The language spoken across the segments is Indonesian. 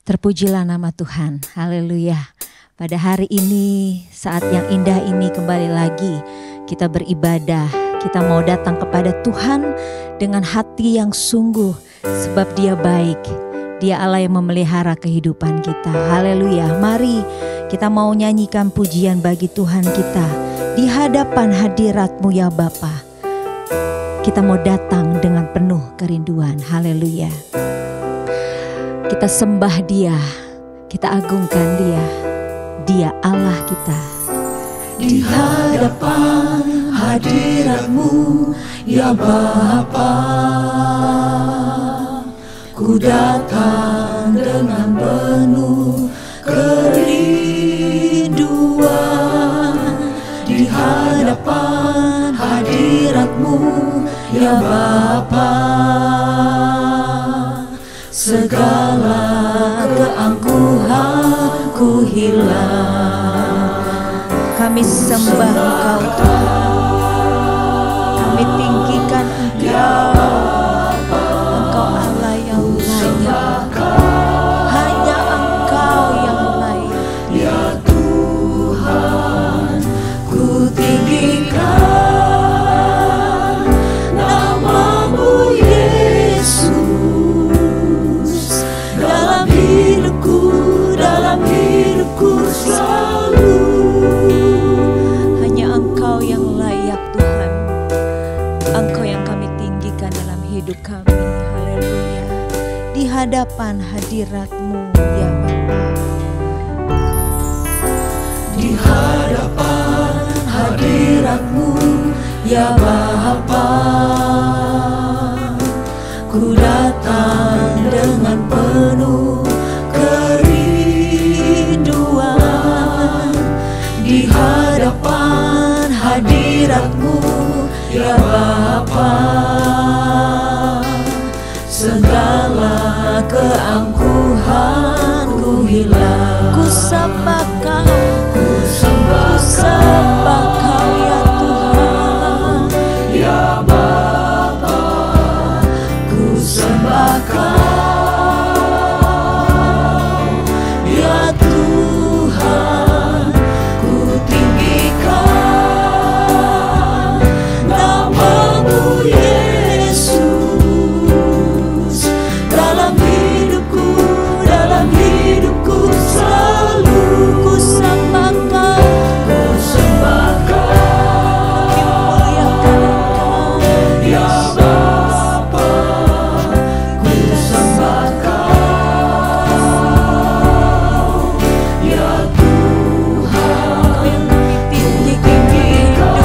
Terpujilah nama Tuhan, haleluya. Pada hari ini, saat yang indah ini kembali lagi kita beribadah. Kita mau datang kepada Tuhan dengan hati yang sungguh, sebab Dia baik. Dia Allah yang memelihara kehidupan kita, haleluya. Mari kita mau nyanyikan pujian bagi Tuhan kita di hadapan hadirat-Mu ya Bapa. Kita mau datang dengan penuh kerinduan, haleluya. Kita sembah Dia, kita agungkan Dia. Dia Allah kita. Di hadapan hadirat-Mu ya Bapa, ku datang dengan penuh kerinduan. Di hadapan hadirat-Mu ya Bapa, segala keangkuhanku hilang. Kami sembah Engkau Tuhan, kami tinggikan Engkau. Engkau Allah yang layak, hanya Engkau yang layak. Ya Tuhan, ku tinggikan nama-Mu Yesus. Dalam hidupku selalu Hanya Engkau yang layak Tuhan. Engkau yang kami tinggikan dalam hidup kami, haleluya. Di hadapan hadirat-Mu ya Bapa. di hadapan hadirat-Mu ya Bapa, ku datang dengan penuh kerinduan. Di hadapan hadirat-Mu ya Bapa, segala keangkuhanku hilang. Ku sembah Kau, Ku sembah Kau ya Tuhan. ya Bapa, ku sembah Kau ya Tuhan, ku tinggikan nama-Mu Yesus. Dalam hidupku selalu Ku sembah Kau, ku sembah Kau muliakan Engkau. ya Bapa, ku sembah Kau ya Tuhan, Yang kami tinggikan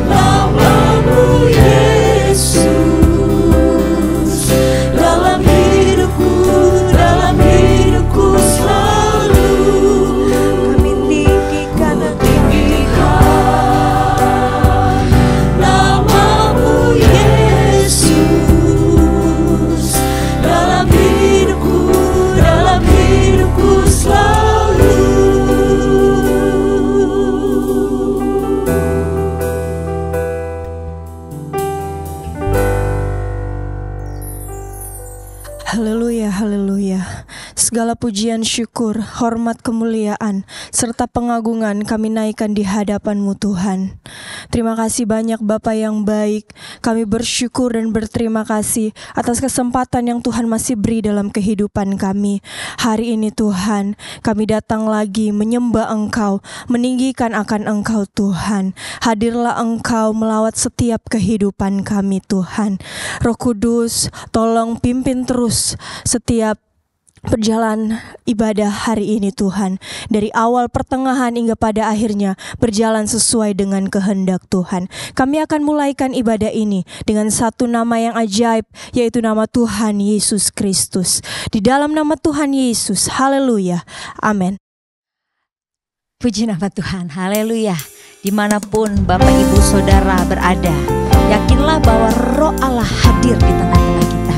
nama-Mu Yesus. Dalam hidupku selalu kami tinggikan tinggikan nama-Mu Yesus. Dalam hidupku selalu. Haleluya, haleluya. Segala pujian, syukur, hormat, kemuliaan, serta pengagungan kami naikkan di hadapan-Mu Tuhan. Terima kasih banyak Bapa yang baik. Kami bersyukur dan berterima kasih atas kesempatan yang Tuhan masih beri dalam kehidupan kami. Hari ini Tuhan, kami datang lagi menyembah Engkau, meninggikan akan Engkau Tuhan. Hadirlah Engkau melawat setiap kehidupan kami Tuhan. Roh Kudus, tolong pimpin terus setiap perjalanan ibadah hari ini Tuhan. Dari awal, pertengahan hingga pada akhirnya berjalan sesuai dengan kehendak Tuhan. Kami akan mulaikan ibadah ini dengan satu nama yang ajaib, yaitu nama Tuhan Yesus Kristus. Di dalam nama Tuhan Yesus, haleluya, amin. Puji nama Tuhan, haleluya. Dimanapun Bapak Ibu Saudara berada, yakinlah bahwa Roh Allah hadir di tengah-tengah kita.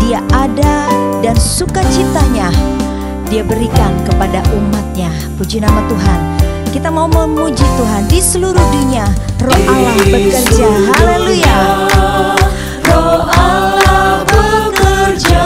Dia ada dan sukacitanya Dia berikan kepada umatnya. Puji nama Tuhan. Kita mau memuji Tuhan di seluruh dunia. Roh Allah bekerja, haleluya. Roh Allah bekerja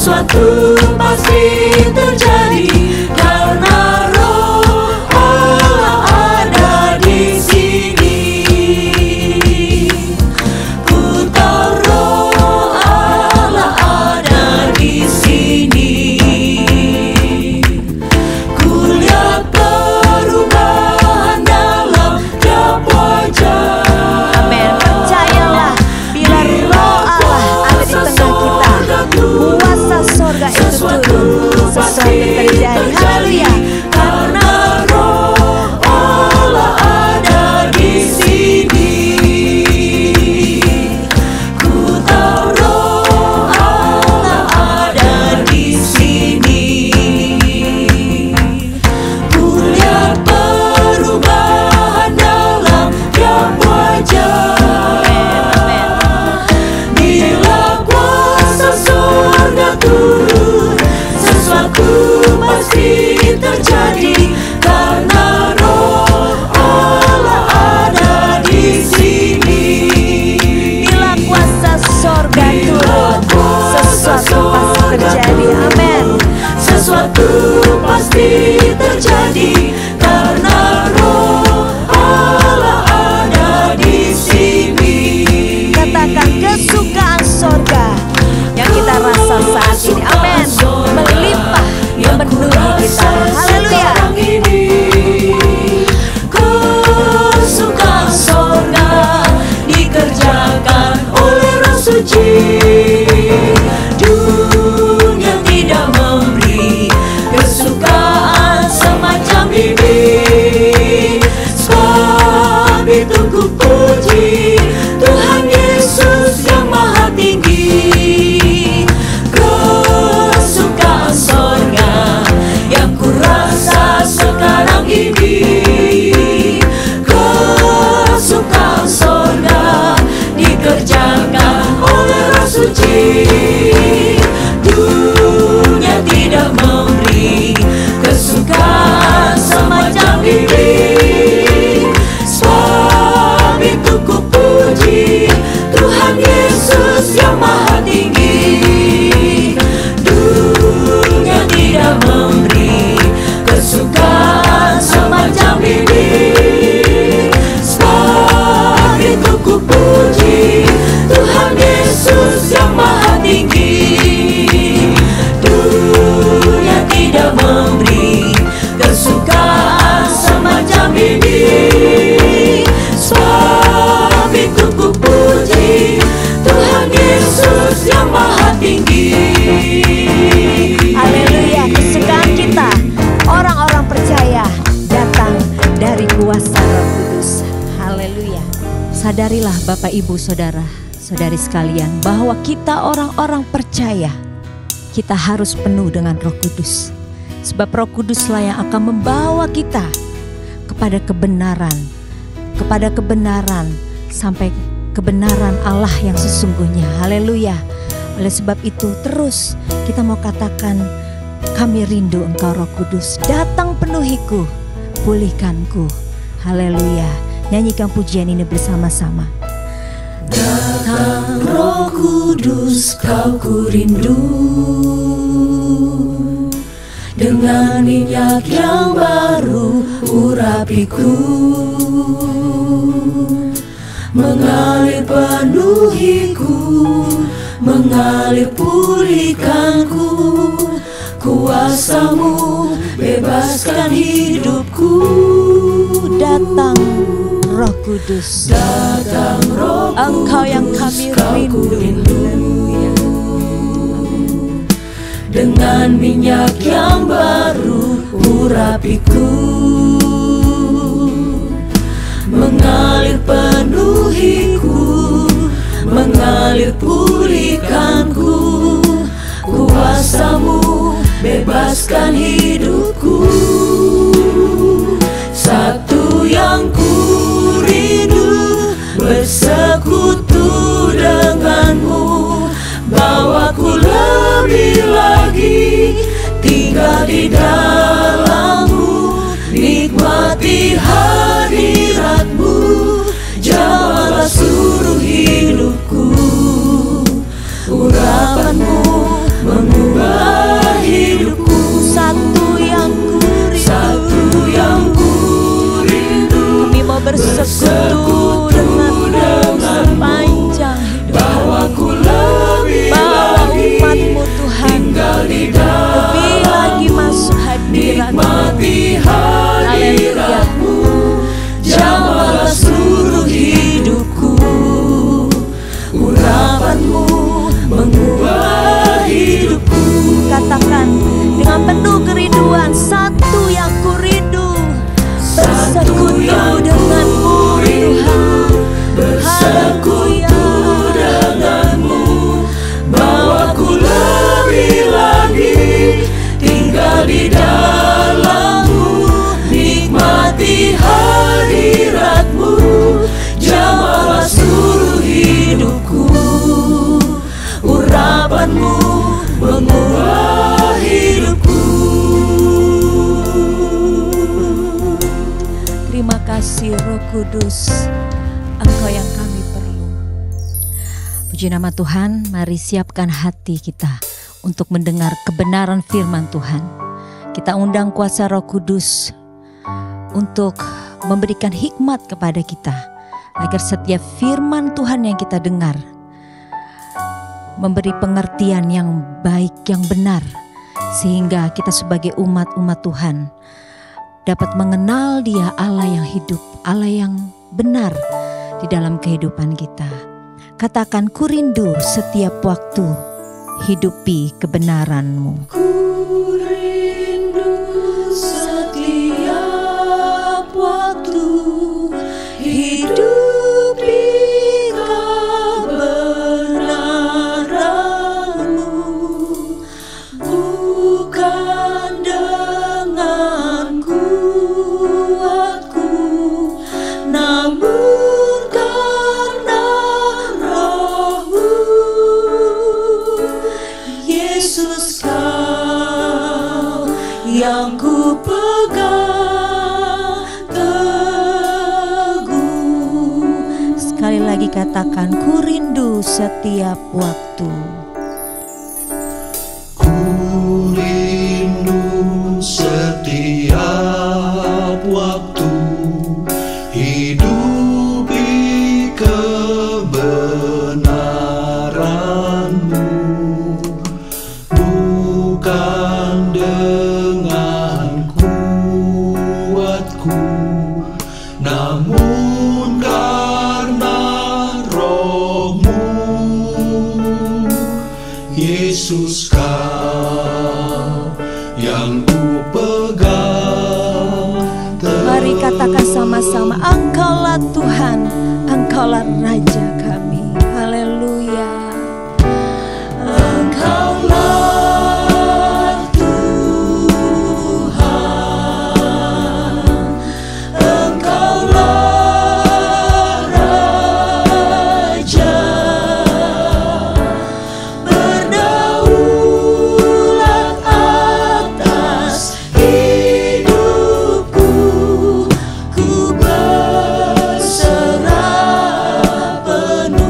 sesuatu pasti terjadi karena Roh Allah ada di sini. Ku tahu Roh Allah ada di sini. Ku lihat perubahan dalam tiap wajah. Amin. Percayalah, bila Roh Allah ada di tengah kita, kuasa sorga itu turun, sesuatu terjadi. Haleluya. Karena Roh Allah ada di sini. Ku tahu Roh Allah ada di sini. Ku lihat perubahan dalam tiap wajah. Bila kuasa surga turun, sesuatu pasti terjadi karena Roh Allah ada di sini. Bila kuasa sorga turun, sesuatu pasti terjadi. Amin. Sesuatu pasti terjadi karena Roh Allah ada di sini. Katakan kesukaan sorga yang kita rasa saat ini. Amin. Melimpah memenuhi kita. Haleluya. Sekarang ini kesukaan surga dikerjakan oleh Roh Suci. Dunia tidak memberi kesukaan semacam ini. Sebab itu ku puji Tuhan Yesus yang Maha Tinggi. Kesukaan surga yang ku rasa sekarang ini. Kesukaan surga dikerjakan oleh Roh Suci. Dunia tidak memberi kesukaan semacam ini. Sebab itu ku puji Tuhan Yesus yang Maha Tinggi. Dunia tidak memberi kesukaan semacam ini. Sebab itu ku puji Tuhan Yesus yang Maha Tinggi. Dunia tidak memberi kesukaan semacam ini. Sebab itu ku puji Tuhan Yesus yang Maha Tinggi. Haleluya. Kesukaan kita, orang-orang percaya, datang dari kuasa Roh Kudus. Haleluya. Sadarilah Bapak Ibu Saudara, saudari sekalian, bahwa kita orang-orang percaya, kita harus penuh dengan Roh Kudus. Sebab Roh Kuduslah yang akan membawa kita kepada kebenaran sampai kebenaran Allah yang sesungguhnya. Haleluya. Oleh sebab itu terus kita mau katakan, kami rindu Engkau Roh Kudus, datang penuhiku, pulihkanku. Haleluya. Nyanyikan pujian ini bersama-sama. Datang Roh Kudus, Kau ku rindu, dengan minyak yang baru urapiku, mengalir penuhiku, mengalir pulihkanku. Kuasa-Mu bebaskan hidupku. Datang Roh Kudus, Datang Roh Kudus, Engkau yang kami Kau ku rindu. Dengan minyak yang baru urapiku, mengalir penuhiku, mengalir pulihkanku. Kuasa-Mu bebaskan hidupku. Satu yang ku rindu, bersekutu denganmu, bawaku lebih lagi tinggal di dalammu, nikmati hadiratmu, jamalah seluruh hidupku. Urapanmu mengubah bersekutu denganmu sepanjang hidup. Bawa ku lebih lagi umatmu Tuhan, tinggal di dalam, lebih lagi masuk hadirat-Mu. nikmati hadirat-Mu, jamahlah seluruh hidupku. Urapan-Mu mengubah hidupku. Katakan dengan penuh kerinduan, satu yang ku rindu, bersekutu denganmu Tuhan, Bersekutu denganmu, bawa ku lebih lagi tinggal di dalam-Mu, nikmati hadirat-Mu, jamahlah seluruh hidupku. Urapan-Mu mengubah hidupku. Terima kasih Roh Kudus, Engkau yang kami perlu. Puji nama Tuhan, mari siapkan hati kita untuk mendengar kebenaran firman Tuhan. Kita undang kuasa Roh Kudus untuk memberikan hikmat kepada kita, agar setiap firman Tuhan yang kita dengar memberi pengertian yang baik, yang benar, sehingga kita sebagai umat-umat Tuhan dapat mengenal Dia, Allah yang hidup, Allah yang benar di dalam kehidupan kita. Katakan, ku rindu setiap waktu hidupi kebenaran-Mu. Ku rindu setiap waktu hidupi kebenaran-Mu, bukan dengan kuatku, namun karena Roh-Mu. Yesus, Kau yang ku pegang teguh. Sekali lagi katakan, ku rindu setiap waktu. Ku rindu setiap waktu hidupi kebenaran-Mu, bukan dengan kuatku, namun karena Roh-Mu. Yesus, Kau yang ku pegang teguh. Mari katakan sama-sama, Engkaulah Tuhan, Engkaulah Raja kami. Haleluya. Engkaulah Tuhan, Engkaulah Raja, berdaulat atas hidupku. Ku berserah penuh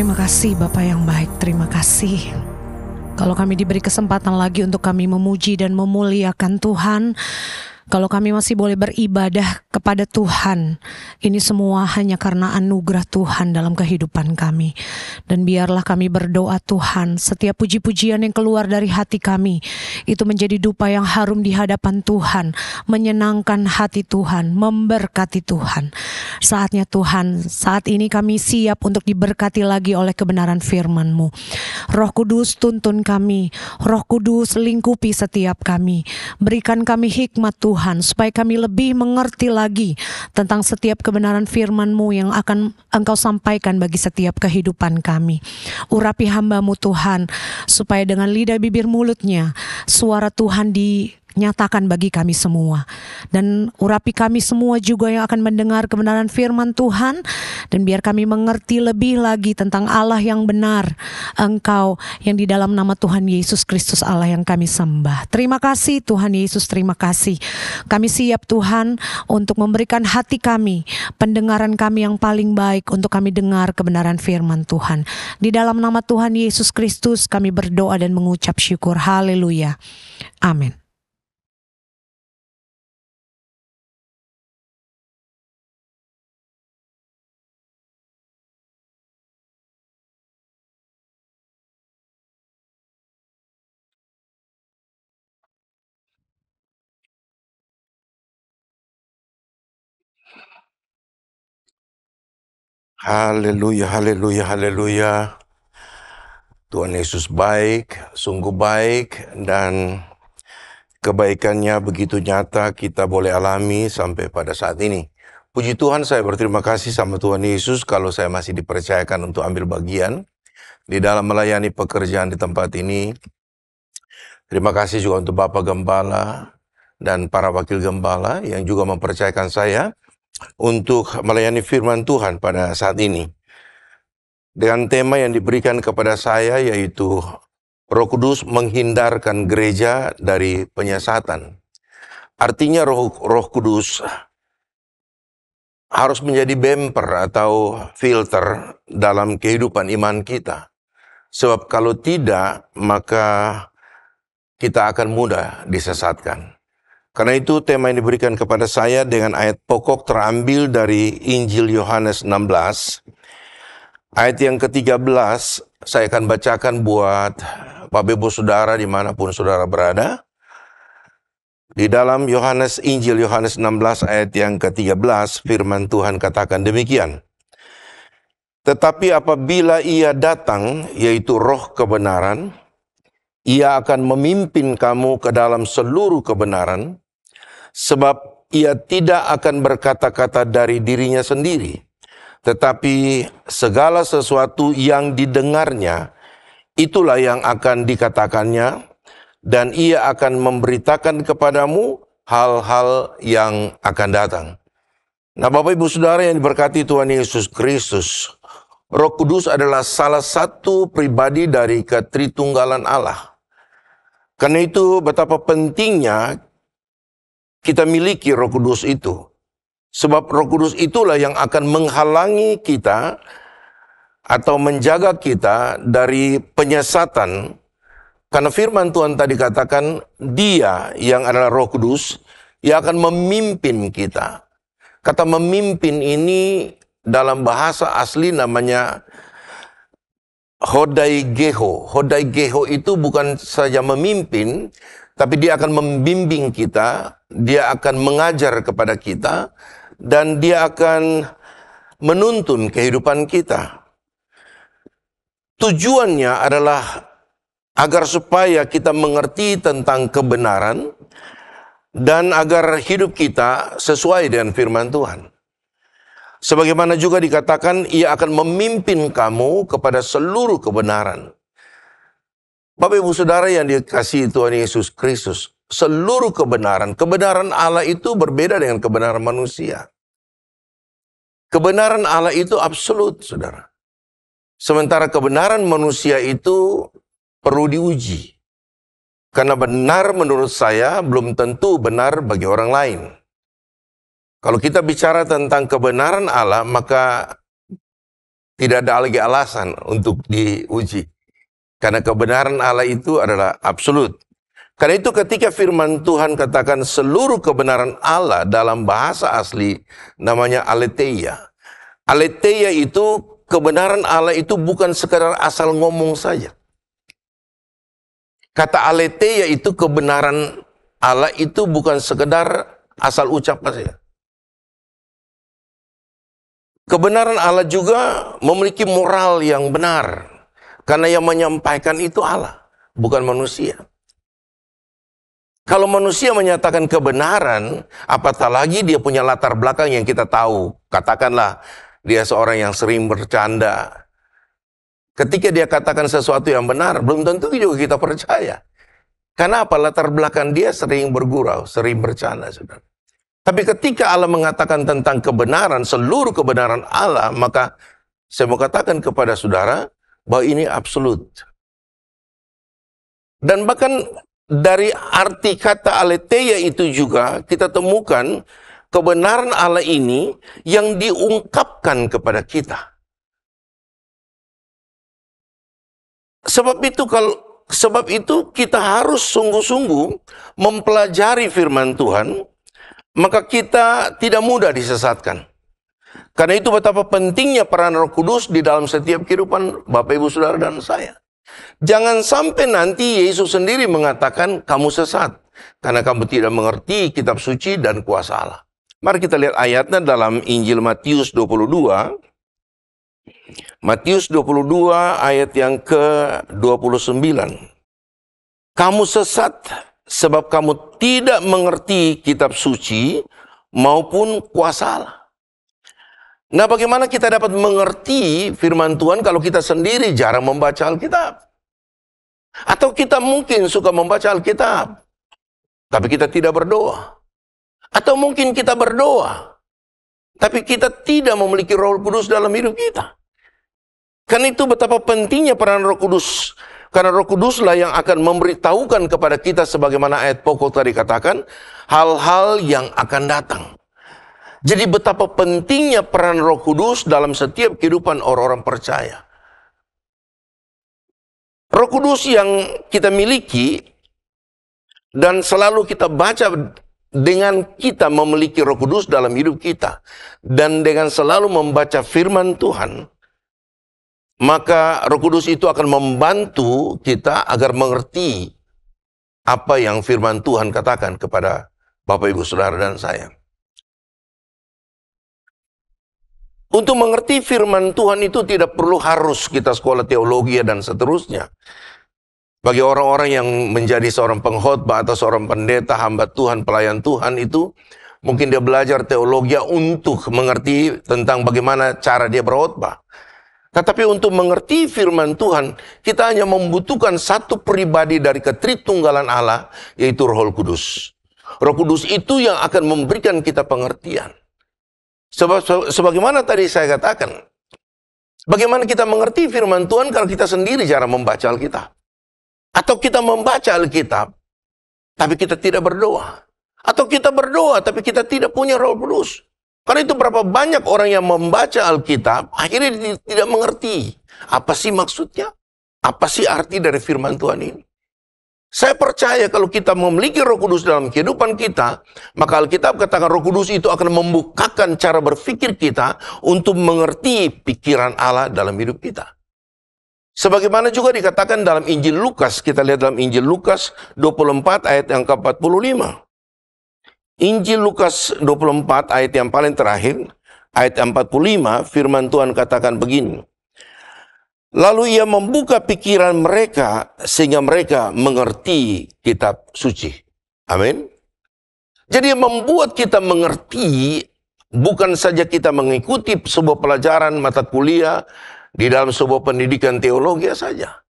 Terima kasih Bapa yang baik, terima kasih. Kalau kami diberi kesempatan lagi untuk kami memuji dan memuliakan Tuhan, kalau kami masih boleh beribadah kepada Tuhan, ini semua hanya karena anugerah Tuhan dalam kehidupan kami. Dan biarlah kami berdoa Tuhan, setiap puji-pujian yang keluar dari hati kami, itu menjadi dupa yang harum di hadapan Tuhan, menyenangkan hati Tuhan, memberkati Tuhan. Saatnya Tuhan, saat ini kami siap untuk diberkati lagi oleh kebenaran firman-Mu. Roh Kudus tuntun kami, Roh Kudus lingkupi setiap kami, berikan kami hikmat Tuhan, supaya kami lebih mengerti lagi tentang setiap kebenaran firman-Mu yang akan Engkau sampaikan bagi setiap kehidupan kami. Urapi hamba-Mu Tuhan, supaya dengan lidah bibir mulutnya, suara Tuhan dinyatakan bagi kami semua. Dan urapi kami semua juga yang akan mendengar kebenaran firman Tuhan, dan biar kami mengerti lebih lagi tentang Allah yang benar, Engkau yang di dalam nama Tuhan Yesus Kristus Allah yang kami sembah. Terima kasih Tuhan Yesus, terima kasih. Kami siap Tuhan untuk memberikan hati kami, pendengaran kami yang paling baik untuk kami dengar kebenaran firman Tuhan. Di dalam nama Tuhan Yesus Kristus kami berdoa dan mengucap syukur. Haleluya. Amin. Haleluya, haleluya, haleluya. Tuhan Yesus baik, sungguh baik, dan kebaikannya begitu nyata kita boleh alami sampai pada saat ini. Puji Tuhan, saya berterima kasih sama Tuhan Yesus kalau saya masih dipercayakan untuk ambil bagian di dalam melayani pekerjaan di tempat ini. Terima kasih juga untuk Bapak Gembala dan para wakil gembala yang juga mempercayakan saya untuk melayani firman Tuhan pada saat ini. Dengan tema yang diberikan kepada saya yaitu Roh Kudus menghindarkan gereja dari penyesatan. Artinya Roh Kudus harus menjadi bumper atau filter dalam kehidupan iman kita. Sebab kalau tidak, maka kita akan mudah disesatkan. Karena itu tema yang diberikan kepada saya dengan ayat pokok terambil dari Injil Yohanes 16. Ayat yang ke-13 saya akan bacakan buat Bapak Ibu Saudara dimanapun saudara berada. Di dalam Injil Yohanes 16 ayat yang ke-13 firman Tuhan katakan demikian. Tetapi apabila ia datang, yaitu Roh kebenaran, ia akan memimpin kamu ke dalam seluruh kebenaran, sebab ia tidak akan berkata-kata dari dirinya sendiri, tetapi segala sesuatu yang didengarnya, itulah yang akan dikatakannya, dan ia akan memberitakan kepadamu hal-hal yang akan datang. Nah, Bapak Ibu Saudara yang diberkati Tuhan Yesus Kristus, Roh Kudus adalah salah satu pribadi dari ketritunggalan Allah. Karena itu betapa pentingnya kita miliki Roh Kudus itu. Sebab Roh Kudus itulah yang akan menghalangi kita atau menjaga kita dari penyesatan. Karena firman Tuhan tadi katakan, Dia yang adalah Roh Kudus, Ia akan memimpin kita. Kata memimpin ini dalam bahasa asli namanya hodaigeho. Hodaigeho itu bukan saja memimpin, tapi dia akan membimbing kita, dia akan mengajar kepada kita, dan dia akan menuntun kehidupan kita. Tujuannya adalah agar supaya kita mengerti tentang kebenaran, dan agar hidup kita sesuai dengan firman Tuhan. Sebagaimana juga dikatakan, Ia akan memimpin kamu kepada seluruh kebenaran. Bapak Ibu Saudara yang dikasihi Tuhan Yesus Kristus, seluruh kebenaran Allah itu berbeda dengan kebenaran manusia. Kebenaran Allah itu absolut, saudara. Sementara kebenaran manusia itu perlu diuji. Karena benar menurut saya belum tentu benar bagi orang lain. Kalau kita bicara tentang kebenaran Allah, maka Tidak ada lagi alasan untuk diuji. Karena kebenaran Allah itu adalah absolut. Karena itu ketika firman Tuhan katakan seluruh kebenaran Allah dalam bahasa asli namanya aletheia. Aletheia itu kebenaran Allah itu bukan sekadar asal ngomong saja. Kata aletheia itu kebenaran Allah itu bukan sekedar asal ucap saja. Kebenaran Allah juga memiliki moral yang benar. Karena yang menyampaikan itu Allah, bukan manusia. Kalau manusia menyatakan kebenaran, apatah lagi dia punya latar belakang yang kita tahu. Katakanlah dia seorang yang sering bercanda. Ketika dia katakan sesuatu yang benar, belum tentu juga kita percaya. Karena apa? Latar belakang dia sering bergurau, sering bercanda, saudara. Tapi ketika Allah mengatakan tentang kebenaran, seluruh kebenaran Allah, maka saya mau katakan kepada saudara bahwa ini absolut. Dan bahkan dari arti kata aletheia itu juga kita temukan kebenaran Allah ini yang diungkapkan kepada kita. Sebab itu kita harus sungguh-sungguh mempelajari firman Tuhan, maka kita tidak mudah disesatkan. Karena itu betapa pentingnya peran Roh Kudus di dalam setiap kehidupan Bapak, Ibu, Saudara, dan saya. Jangan sampai nanti Yesus sendiri mengatakan kamu sesat karena kamu tidak mengerti kitab suci dan kuasa Allah. Mari kita lihat ayatnya dalam Injil Matius 22. Matius 22 ayat yang ke-29. Kamu sesat sebab kamu tidak mengerti kitab suci maupun kuasa Allah. Nah, bagaimana kita dapat mengerti firman Tuhan kalau kita sendiri jarang membaca Alkitab? Atau kita mungkin suka membaca Alkitab, tapi kita tidak berdoa. Atau mungkin kita berdoa, tapi kita tidak memiliki Roh Kudus dalam hidup kita. Karena itu betapa pentingnya peran Roh Kudus. Karena Roh Kuduslah yang akan memberitahukan kepada kita sebagaimana ayat pokok tadi katakan, hal-hal yang akan datang. Jadi betapa pentingnya peran Roh Kudus dalam setiap kehidupan orang-orang percaya. Roh Kudus yang kita miliki dan selalu kita baca dengan kita memiliki Roh Kudus dalam hidup kita dan dengan selalu membaca firman Tuhan, maka Roh Kudus itu akan membantu kita agar mengerti apa yang firman Tuhan katakan kepada Bapak, Ibu, Saudara, dan saya. Untuk mengerti firman Tuhan itu tidak perlu harus kita sekolah teologi dan seterusnya. Bagi orang-orang yang menjadi seorang pengkhotbah atau seorang pendeta, hamba Tuhan, pelayan Tuhan itu, mungkin dia belajar teologi untuk mengerti tentang bagaimana cara dia berkhotbah. Tetapi untuk mengerti firman Tuhan, kita hanya membutuhkan satu pribadi dari ketritunggalan Allah, yaitu Roh Kudus. Roh Kudus itu yang akan memberikan kita pengertian. Sebagaimana tadi saya katakan, bagaimana kita mengerti firman Tuhan kalau kita sendiri jarang membaca Alkitab? Atau kita membaca Alkitab, tapi kita tidak berdoa. Atau kita berdoa, tapi kita tidak punya Roh Kudus. Karena itu berapa banyak orang yang membaca Alkitab, akhirnya tidak mengerti. Apa sih maksudnya? Apa sih arti dari firman Tuhan ini? Saya percaya kalau kita memiliki Roh Kudus dalam kehidupan kita, maka Alkitab katakan Roh Kudus itu akan membukakan cara berpikir kita untuk mengerti pikiran Allah dalam hidup kita. Sebagaimana juga dikatakan dalam Injil Lukas, kita lihat dalam Injil Lukas 24 ayat yang ke-45. Injil Lukas 24 ayat yang paling terakhir, ayat 45, firman Tuhan katakan begini. Lalu ia membuka pikiran mereka sehingga mereka mengerti kitab suci. Amin. Jadi membuat kita mengerti bukan saja kita mengikuti sebuah pelajaran mata kuliah di dalam sebuah pendidikan teologi saja.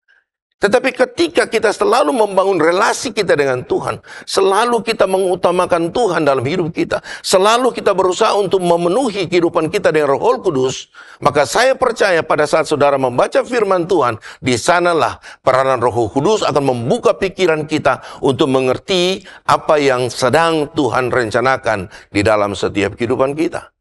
Tetapi ketika kita selalu membangun relasi kita dengan Tuhan, selalu kita mengutamakan Tuhan dalam hidup kita, selalu kita berusaha untuk memenuhi kehidupan kita dengan Roh Kudus, maka saya percaya pada saat saudara membaca firman Tuhan, di sanalah peranan Roh Kudus akan membuka pikiran kita untuk mengerti apa yang sedang Tuhan rencanakan di dalam setiap kehidupan kita.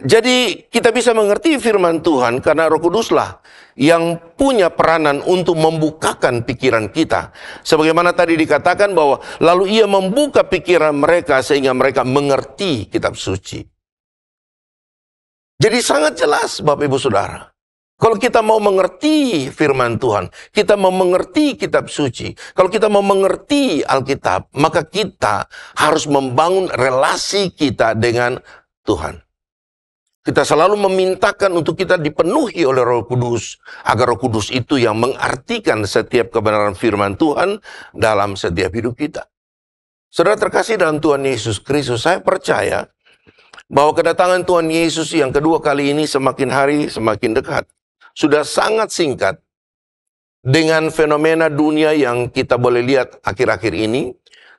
Jadi kita bisa mengerti firman Tuhan karena Roh Kuduslah yang punya peranan untuk membukakan pikiran kita. Sebagaimana tadi dikatakan bahwa lalu ia membuka pikiran mereka sehingga mereka mengerti kitab suci. Jadi sangat jelas Bapak Ibu Saudara. Kalau kita mau mengerti firman Tuhan, kita mau mengerti kitab suci, kalau kita mau mengerti Alkitab, maka kita harus membangun relasi kita dengan Tuhan. Kita selalu memintakan untuk kita dipenuhi oleh Roh Kudus, agar Roh Kudus itu yang mengartikan setiap kebenaran firman Tuhan dalam setiap hidup kita. Saudara terkasih dalam Tuhan Yesus Kristus, saya percaya bahwa kedatangan Tuhan Yesus yang kedua kali ini semakin hari semakin dekat. Sudah sangat singkat dengan fenomena dunia yang kita boleh lihat akhir-akhir ini,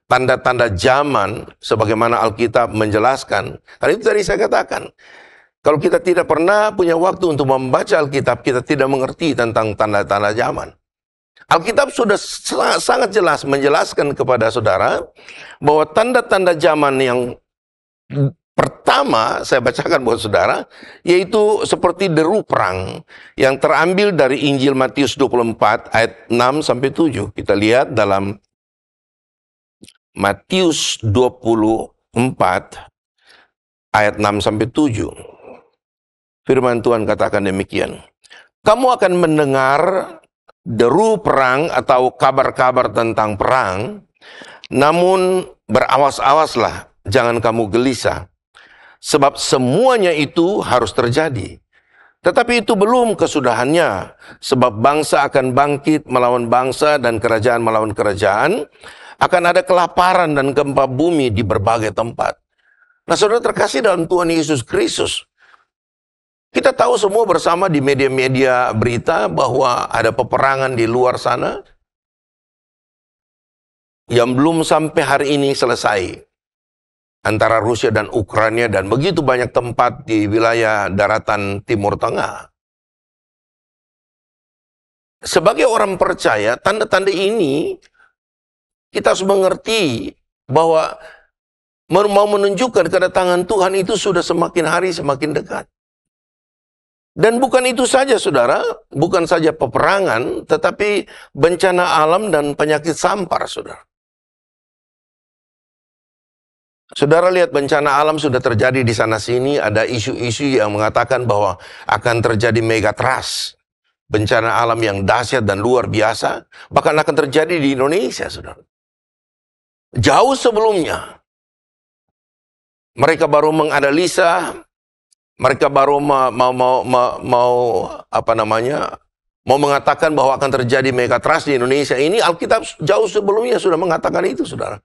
tanda-tanda zaman sebagaimana Alkitab menjelaskan. Karena itu tadi saya katakan, kalau kita tidak pernah punya waktu untuk membaca Alkitab, kita tidak mengerti tentang tanda-tanda zaman. Alkitab sudah sangat jelas menjelaskan kepada saudara bahwa tanda-tanda zaman yang pertama saya bacakan buat saudara, yaitu seperti deru perang yang terambil dari Injil Matius 24 ayat 6-7. Kita lihat dalam Matius 24 ayat 6-7. Firman Tuhan katakan demikian. Kamu akan mendengar deru perang atau kabar-kabar tentang perang, namun berawas-awaslah, jangan kamu gelisah. Sebab semuanya itu harus terjadi. Tetapi itu belum kesudahannya. Sebab bangsa akan bangkit melawan bangsa dan kerajaan melawan kerajaan. Akan ada kelaparan dan gempa bumi di berbagai tempat. Nah saudara terkasih dalam Tuhan Yesus Kristus, kita tahu semua bersama di media-media berita bahwa ada peperangan di luar sana yang belum sampai hari ini selesai. Antara Rusia dan Ukraina dan begitu banyak tempat di wilayah daratan Timur Tengah. Sebagai orang percaya, tanda-tanda ini kita harus mengerti bahwa mau menunjukkan kedatangan Tuhan itu sudah semakin hari semakin dekat. Dan bukan itu saja saudara, bukan saja peperangan, tetapi bencana alam dan penyakit sampar saudara. Saudara lihat bencana alam sudah terjadi di sana-sini, ada isu-isu yang mengatakan bahwa akan terjadi megatrust. Bencana alam yang dahsyat dan luar biasa, bahkan akan terjadi di Indonesia, saudara. Jauh sebelumnya, mereka baru menganalisa, mereka baru mau mengatakan bahwa akan terjadi megatrust di Indonesia. Ini Alkitab jauh sebelumnya sudah mengatakan itu, saudara.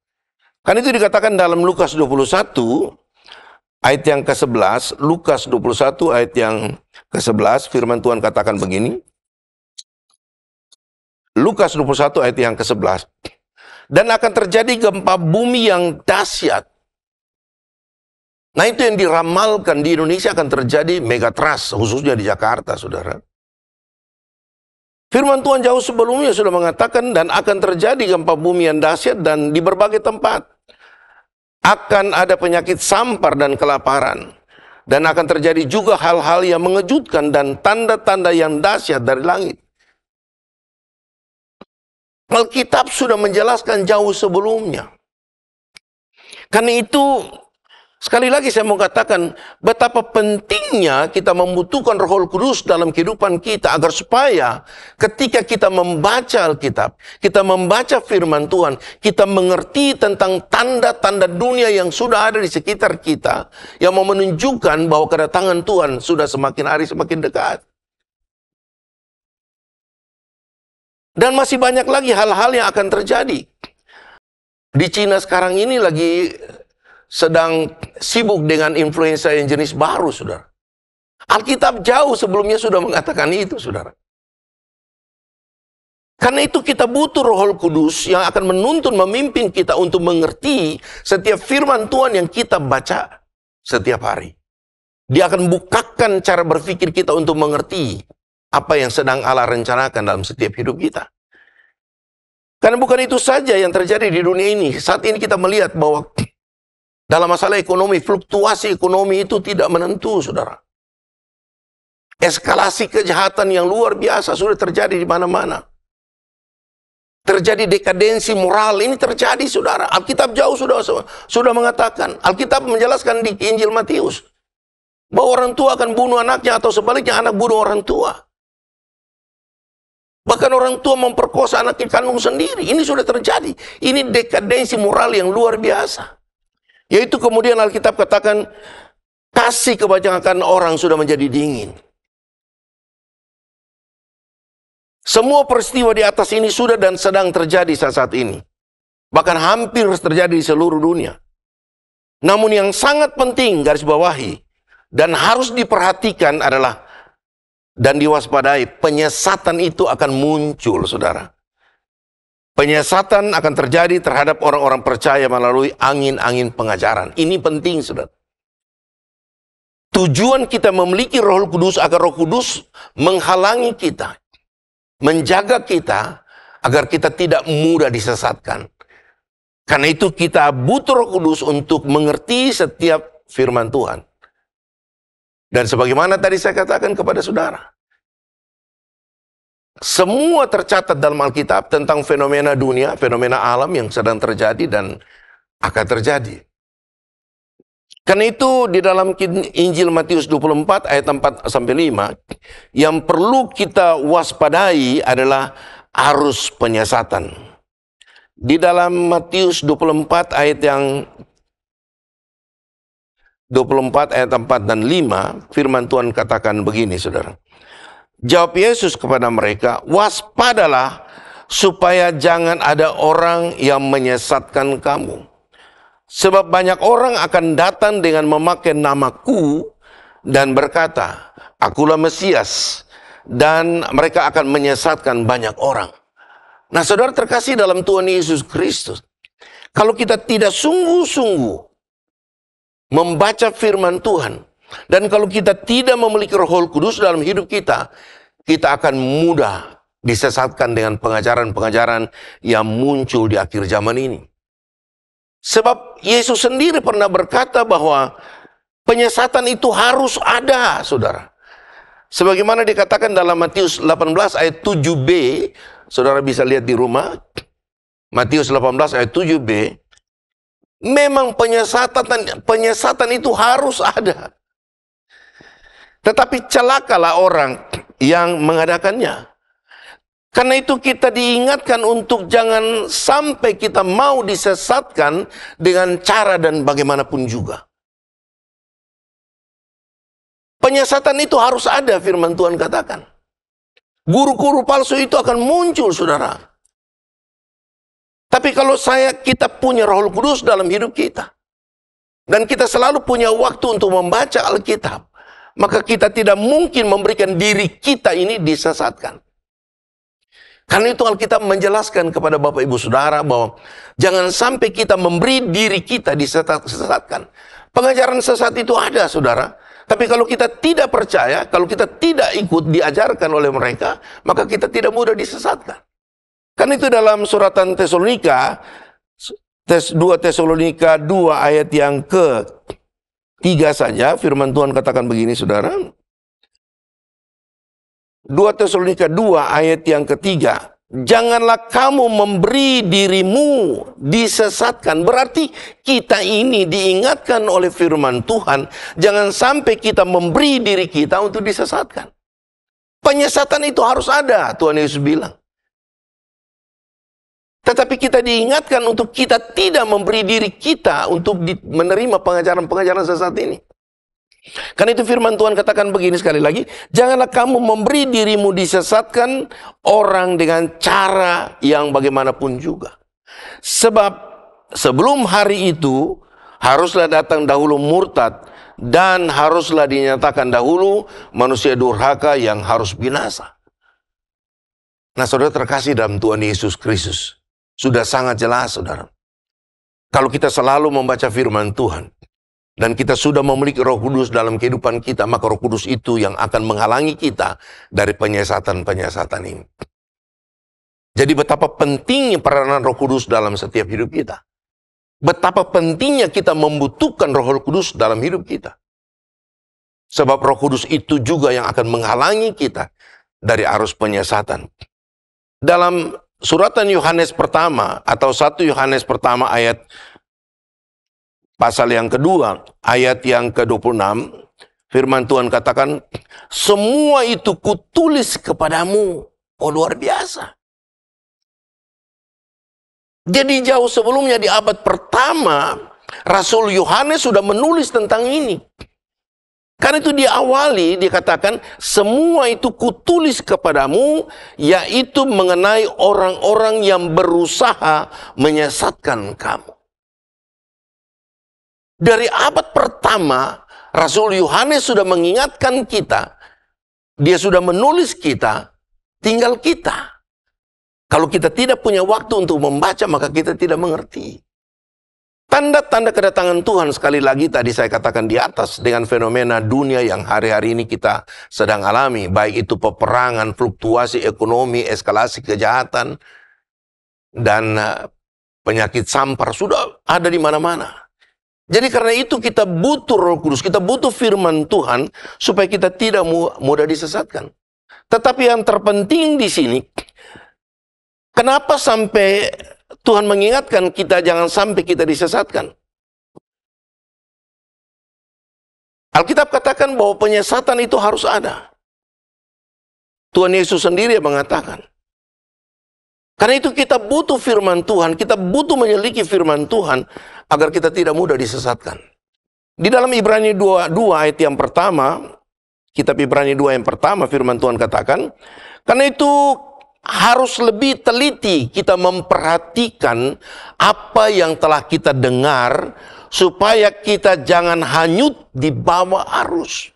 Kan itu dikatakan dalam Lukas 21 ayat yang ke-11, Lukas 21 ayat yang ke-11, firman Tuhan katakan begini. Lukas 21 ayat yang ke-11. Dan akan terjadi gempa bumi yang dahsyat. Nah itu yang diramalkan di Indonesia akan terjadi megatrust, khususnya di Jakarta, saudara. Firman Tuhan jauh sebelumnya sudah mengatakan dan akan terjadi gempa bumi yang dahsyat dan di berbagai tempat. Akan ada penyakit sampar dan kelaparan. Dan akan terjadi juga hal-hal yang mengejutkan dan tanda-tanda yang dahsyat dari langit. Alkitab sudah menjelaskan jauh sebelumnya. Karena itu, sekali lagi saya mau katakan betapa pentingnya kita membutuhkan Roh Kudus dalam kehidupan kita agar supaya ketika kita membaca Alkitab, kita membaca firman Tuhan, kita mengerti tentang tanda-tanda dunia yang sudah ada di sekitar kita yang mau menunjukkan bahwa kedatangan Tuhan sudah semakin hari semakin dekat. Dan masih banyak lagi hal-hal yang akan terjadi. Di Cina sekarang ini lagi sedang sibuk dengan influenza yang jenis baru, saudara. Alkitab jauh sebelumnya sudah mengatakan itu, saudara. Karena itu kita butuh Roh Kudus yang akan menuntun, memimpin kita untuk mengerti setiap firman Tuhan yang kita baca setiap hari. Dia akan bukakan cara berpikir kita untuk mengerti apa yang sedang Allah rencanakan dalam setiap hidup kita. Karena bukan itu saja yang terjadi di dunia ini. Saat ini kita melihat bahwa Dalam masalah ekonomi, fluktuasi ekonomi itu tidak menentu, saudara. Eskalasi kejahatan yang luar biasa sudah terjadi di mana-mana. Terjadi dekadensi moral, ini terjadi, saudara. Alkitab jauh sudah mengatakan. Alkitab menjelaskan di Injil Matius bahwa orang tua akan bunuh anaknya, atau sebaliknya anak bunuh orang tua. Bahkan orang tua memperkosa anak kandung sendiri. Ini sudah terjadi. Ini dekadensi moral yang luar biasa. Yaitu kemudian Alkitab katakan, kasih kebanyakan orang sudah menjadi dingin. Semua peristiwa di atas ini sudah dan sedang terjadi saat ini. Bahkan hampir terjadi di seluruh dunia. Namun yang sangat penting garis bawahi dan harus diperhatikan adalah dan diwaspadai, penyesatan itu akan muncul, saudara. Penyesatan akan terjadi terhadap orang-orang percaya melalui angin-angin pengajaran. Ini penting, saudara. Tujuan kita memiliki Roh Kudus agar Roh Kudus menghalangi kita, menjaga kita agar kita tidak mudah disesatkan. Karena itu kita butuh Roh Kudus untuk mengerti setiap firman Tuhan. Dan sebagaimana tadi saya katakan kepada saudara, semua tercatat dalam Alkitab tentang fenomena dunia, fenomena alam yang sedang terjadi dan akan terjadi. Karena itu di dalam Injil Matius 24 ayat 4-5, yang perlu kita waspadai adalah arus penyesatan. Di dalam Matius 24 ayat 4 dan 5, firman Tuhan katakan begini, saudara. Jawab Yesus kepada mereka, waspadalah supaya jangan ada orang yang menyesatkan kamu. Sebab banyak orang akan datang dengan memakai namaku dan berkata, akulah Mesias. Dan mereka akan menyesatkan banyak orang. Nah, saudara terkasih dalam Tuhan Yesus Kristus, kalau kita tidak sungguh-sungguh membaca firman Tuhan, dan kalau kita tidak memiliki Roh Kudus dalam hidup kita, kita akan mudah disesatkan dengan pengajaran-pengajaran yang muncul di akhir zaman ini. Sebab Yesus sendiri pernah berkata bahwa penyesatan itu harus ada, saudara. Sebagaimana dikatakan dalam Matius 18 ayat 7b, saudara bisa lihat di rumah, Matius 18 ayat 7b, memang penyesatan itu harus ada. Tetapi celakalah orang yang mengadakannya. Karena itu kita diingatkan untuk jangan sampai kita mau disesatkan dengan cara dan bagaimanapun juga. Penyesatan itu harus ada, firman Tuhan katakan. Guru-guru palsu itu akan muncul, saudara. Tapi kalau kita punya Roh Kudus dalam hidup kita, dan kita selalu punya waktu untuk membaca Alkitab, maka kita tidak mungkin memberikan diri kita ini disesatkan. Karena itu Alkitab menjelaskan kepada Bapak Ibu Saudara bahwa jangan sampai kita memberi diri kita disesatkan. Pengajaran sesat itu ada, saudara. Tapi kalau kita tidak percaya, kalau kita tidak ikut diajarkan oleh mereka, maka kita tidak mudah disesatkan. Kan itu dalam suratan Tesalonika, 2 Tesalonika 2 ayat yang ke-3 saja, firman Tuhan katakan begini, saudara. 2 Tesalonika 2 ayat yang ke-3. Janganlah kamu memberi dirimu disesatkan. Berarti kita ini diingatkan oleh firman Tuhan, jangan sampai kita memberi diri kita untuk disesatkan. Penyesatan itu harus ada, Tuhan Yesus bilang. Tetapi kita diingatkan untuk kita tidak memberi diri kita untuk menerima pengajaran-pengajaran sesat ini. Karena itu firman Tuhan katakan begini sekali lagi, janganlah kamu memberi dirimu disesatkan orang dengan cara yang bagaimanapun juga. Sebab sebelum hari itu haruslah datang dahulu murtad dan haruslah dinyatakan dahulu manusia durhaka yang harus binasa. Nah, saudara terkasih dalam Tuhan Yesus Kristus, sudah sangat jelas, saudara. Kalau kita selalu membaca firman Tuhan, dan kita sudah memiliki Roh Kudus dalam kehidupan kita, maka Roh Kudus itu yang akan menghalangi kita dari penyesatan-penyesatan ini. Jadi betapa pentingnya peranan Roh Kudus dalam setiap hidup kita. betapa pentingnya kita membutuhkan Roh Kudus dalam hidup kita. Sebab Roh Kudus itu juga yang akan menghalangi kita dari arus penyesatan. Dalam suratan Yohanes pertama atau 1 Yohanes pertama ayat pasal yang kedua, ayat yang ke-26, firman Tuhan katakan, semua itu kutulis kepadamu. Oh, luar biasa. Jadi jauh sebelumnya di abad pertama, Rasul Yohanes sudah menulis tentang ini. Karena itu diawali, dikatakan, semua itu kutulis kepadamu, yaitu mengenai orang-orang yang berusaha menyesatkan kamu. Dari abad pertama, Rasul Yohanes sudah mengingatkan kita, dia sudah menulis kita, tinggal kita. Kalau kita tidak punya waktu untuk membaca, maka kita tidak mengerti. Tanda-tanda kedatangan Tuhan, sekali lagi tadi saya katakan di atas, dengan fenomena dunia yang hari-hari ini kita sedang alami, baik itu peperangan, fluktuasi ekonomi, eskalasi kejahatan, dan penyakit sampar, sudah ada di mana-mana. Jadi karena itu kita butuh Roh Kudus, kita butuh firman Tuhan, supaya kita tidak mudah disesatkan. Tetapi yang terpenting di sini, kenapa sampai Tuhan mengingatkan kita jangan sampai kita disesatkan? Alkitab katakan bahwa penyesatan itu harus ada. Tuhan Yesus sendiri yang mengatakan. Karena itu kita butuh firman Tuhan, kita butuh menyelidiki firman Tuhan agar kita tidak mudah disesatkan. Di dalam Ibrani 2 ayat yang pertama, kitab Ibrani 2 yang pertama, firman Tuhan katakan, karena itu harus lebih teliti kita memperhatikan apa yang telah kita dengar, supaya kita jangan hanyut di bawah arus.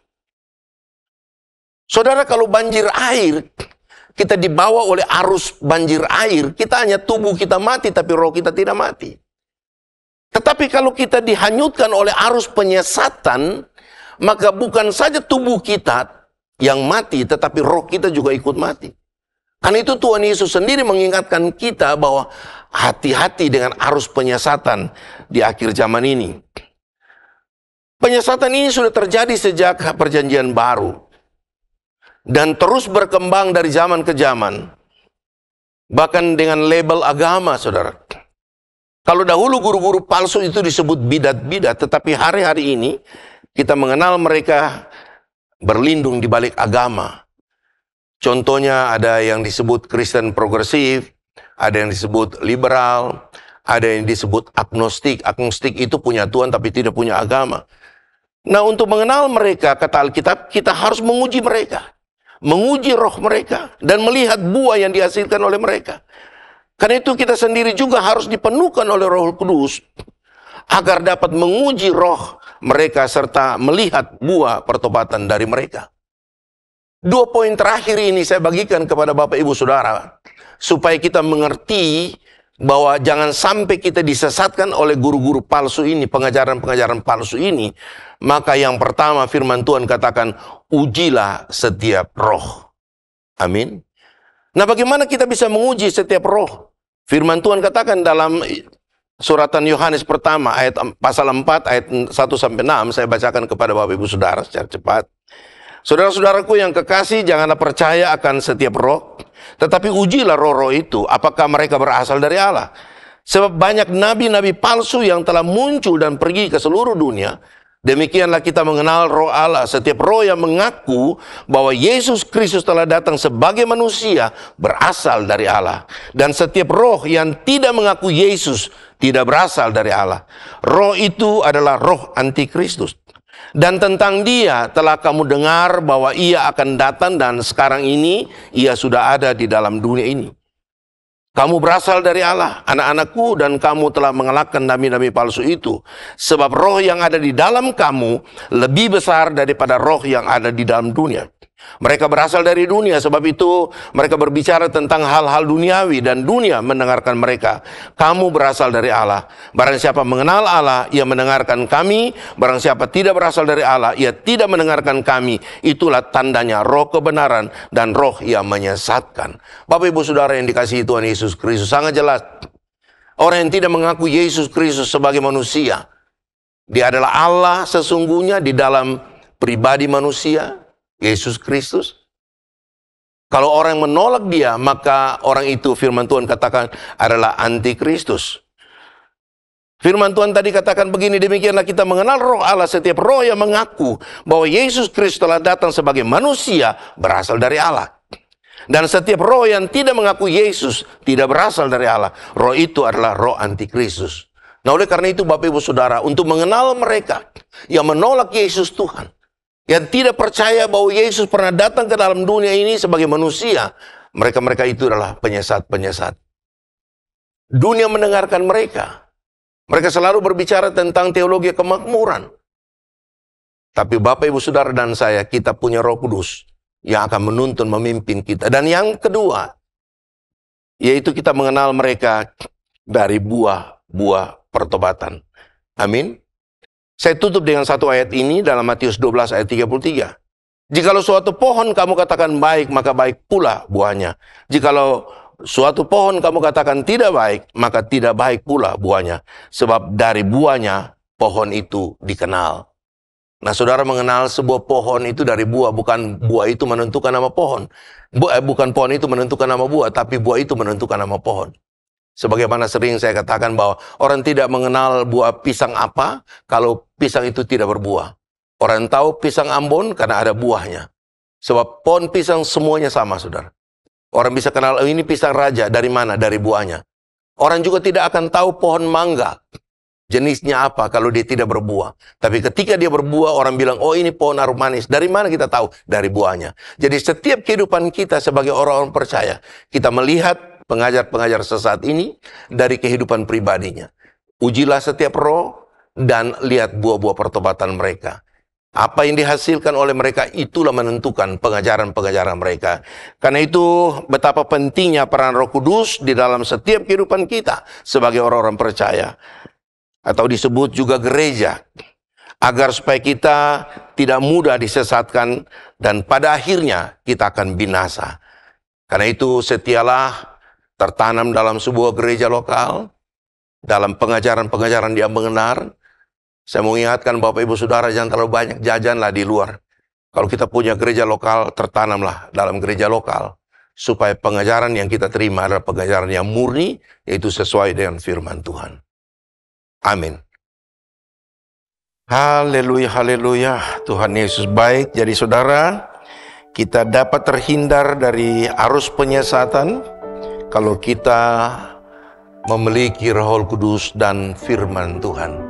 Saudara, kalau banjir air, kita dibawa oleh arus banjir air, kita hanya tubuh kita mati, tapi roh kita tidak mati. Tetapi kalau kita dihanyutkan oleh arus penyesatan, maka bukan saja tubuh kita yang mati, tetapi roh kita juga ikut mati. Karena itu Tuhan Yesus sendiri mengingatkan kita bahwa hati-hati dengan arus penyesatan di akhir zaman ini. Penyesatan ini sudah terjadi sejak perjanjian baru. Dan terus berkembang dari zaman ke zaman. Bahkan dengan label agama, saudara. Kalau dahulu guru-guru palsu itu disebut bidat-bidat, tetapi hari-hari ini kita mengenal mereka berlindung di balik agama. Contohnya ada yang disebut Kristen progresif, ada yang disebut liberal, ada yang disebut agnostik. Agnostik itu punya Tuhan tapi tidak punya agama. Nah, untuk mengenal mereka, kata Alkitab, kita harus menguji mereka. Menguji roh mereka dan melihat buah yang dihasilkan oleh mereka. Karena itu kita sendiri juga harus dipenuhkan oleh Roh Kudus agar dapat menguji roh mereka serta melihat buah pertobatan dari mereka. 2 poin terakhir ini saya bagikan kepada Bapak Ibu Saudara, supaya kita mengerti bahwa jangan sampai kita disesatkan oleh guru-guru palsu ini, pengajaran-pengajaran palsu ini. Maka yang pertama firman Tuhan katakan, ujilah setiap roh. Amin. Nah, bagaimana kita bisa menguji setiap roh? Firman Tuhan katakan dalam suratan Yohanes pertama ayat pasal 4 ayat 1-6, saya bacakan kepada Bapak Ibu Saudara secara cepat. Saudara-saudaraku yang kekasih, janganlah percaya akan setiap roh, tetapi ujilah roh-roh itu, apakah mereka berasal dari Allah. Sebab banyak nabi-nabi palsu yang telah muncul dan pergi ke seluruh dunia. Demikianlah kita mengenal roh Allah. Setiap roh yang mengaku bahwa Yesus Kristus telah datang sebagai manusia berasal dari Allah. Dan setiap roh yang tidak mengaku Yesus tidak berasal dari Allah. Roh itu adalah roh antikristus. Dan tentang dia telah kamu dengar bahwa ia akan datang dan sekarang ini ia sudah ada di dalam dunia ini. Kamu berasal dari Allah, anak-anakku, dan kamu telah mengalahkan nabi-nabi palsu itu. Sebab roh yang ada di dalam kamu lebih besar daripada roh yang ada di dalam dunia. Mereka berasal dari dunia, sebab itu mereka berbicara tentang hal-hal duniawi dan dunia mendengarkan mereka. Kamu berasal dari Allah. Barang siapa mengenal Allah, ia mendengarkan kami. Barang siapa tidak berasal dari Allah, ia tidak mendengarkan kami. Itulah tandanya roh kebenaran dan roh yang menyesatkan. Bapak Ibu Saudara yang dikasihi Tuhan Yesus Kristus, sangat jelas Orang yang tidak mengaku Yesus Kristus sebagai manusia, dia adalah Allah sesungguhnya di dalam pribadi manusia, Yesus Kristus. Kalau orang yang menolak dia, maka orang itu firman Tuhan katakan adalah antikristus. Firman Tuhan tadi katakan begini, demikianlah kita mengenal roh Allah. Setiap roh yang mengaku bahwa Yesus Kristus telah datang sebagai manusia berasal dari Allah. Dan setiap roh yang tidak mengaku Yesus tidak berasal dari Allah. Roh itu adalah roh antikristus. Nah, oleh karena itu Bapak Ibu Saudara, untuk mengenal mereka yang menolak Yesus Tuhan, yang tidak percaya bahwa Yesus pernah datang ke dalam dunia ini sebagai manusia, mereka-mereka itu adalah penyesat-penyesat. Dunia mendengarkan mereka. Mereka selalu berbicara tentang teologi kemakmuran. Tapi Bapak Ibu Saudara dan saya, kita punya Roh Kudus yang akan menuntun, memimpin kita. Dan yang kedua, yaitu kita mengenal mereka dari buah-buah pertobatan. Amin. Saya tutup dengan satu ayat ini dalam Matius 12 ayat 33. Jikalau suatu pohon kamu katakan baik, maka baik pula buahnya. Jikalau suatu pohon kamu katakan tidak baik, maka tidak baik pula buahnya. Sebab dari buahnya pohon itu dikenal. Nah, saudara mengenal sebuah pohon itu dari buah, bukan buah itu menentukan nama pohon. Bukan pohon itu menentukan nama buah, tapi buah itu menentukan nama pohon. Sebagaimana sering saya katakan bahwa orang tidak mengenal buah pisang apa kalau pisang itu tidak berbuah. Orang tahu pisang Ambon karena ada buahnya. Sebab pohon pisang semuanya sama, saudara. Orang bisa kenal, oh, ini pisang raja, dari mana? Dari buahnya. Orang juga tidak akan tahu pohon mangga jenisnya apa kalau dia tidak berbuah. Tapi ketika dia berbuah, orang bilang, oh ini pohon arum manis. Dari mana kita tahu? Dari buahnya. Jadi setiap kehidupan kita sebagai orang-orang percaya, kita melihat pengajar-pengajar sesat ini dari kehidupan pribadinya. Ujilah setiap roh dan lihat buah-buah pertobatan mereka. Apa yang dihasilkan oleh mereka itulah menentukan pengajaran-pengajaran mereka. Karena itu betapa pentingnya peran Roh Kudus di dalam setiap kehidupan kita sebagai orang-orang percaya. Atau disebut juga gereja, agar supaya kita tidak mudah disesatkan dan pada akhirnya kita akan binasa. Karena itu setialah tertanam dalam sebuah gereja lokal, dalam pengajaran-pengajaran yang benar. Saya mau ingatkan Bapak Ibu Saudara, jangan terlalu banyak jajanlah di luar. Kalau kita punya gereja lokal, tertanamlah dalam gereja lokal, supaya pengajaran yang kita terima adalah pengajaran yang murni, yaitu sesuai dengan firman Tuhan. Amin. Haleluya, haleluya. Tuhan Yesus baik. Jadi saudara, kita dapat terhindar dari arus penyesatan kalau kita memiliki Roh Kudus dan firman Tuhan.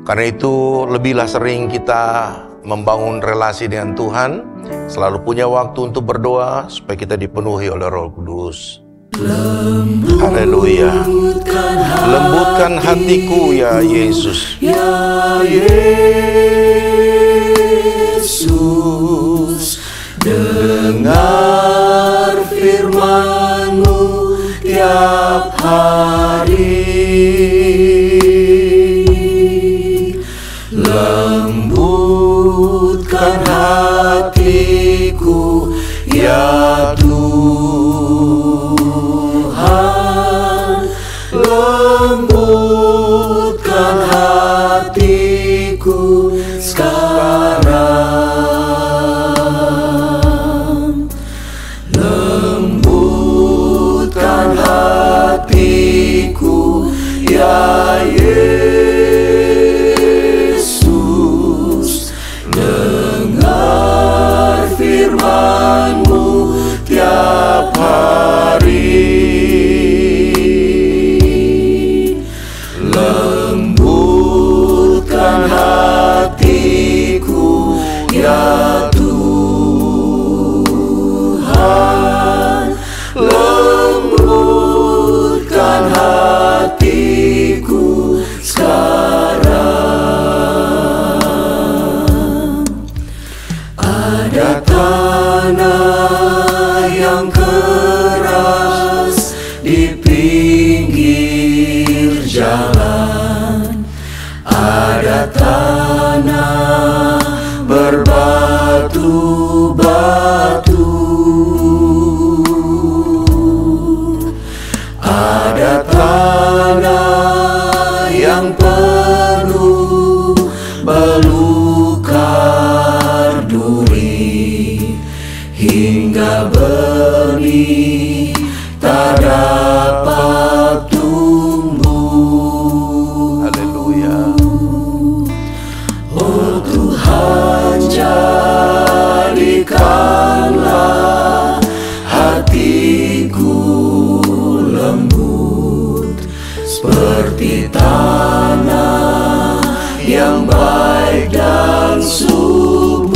Karena itu lebihlah sering kita membangun relasi dengan Tuhan, selalu punya waktu untuk berdoa supaya kita dipenuhi oleh Roh Kudus. Haleluya. Lembutkan hatiku ya Yesus. Ya Yesus, dengar firman-Mu tiap hari. Lembutkan hatiku ya Tuhan, lembutkan hatiku sekarang. Lembutkan hatiku ya Yesus, dengar firman-Mu tiap hari. Lembutkan hatiku ya Tuhan, lembutkan hatiku sekarang. Ada tanah yang keras di pinggir jalan, ada tanah berbatu-batu, ada tanah hingga benih tak dapat tumbuh. Haleluya. Oh Tuhan, jadikanlah hatiku lembut seperti tanah yang baik dan subur,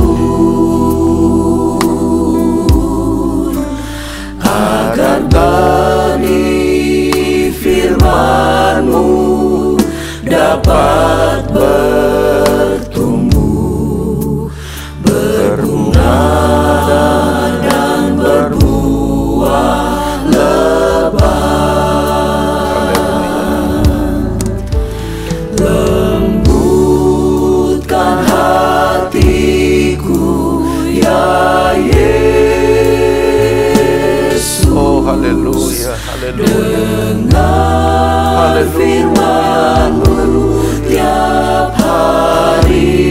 agar benih firman-Mu dapat bertumbuh, berbunga dan berbuah lebat. Lembutkan hatiku ya Yesus. Oh haleluya, haleluya. Dengar firman-Mu tiap hari.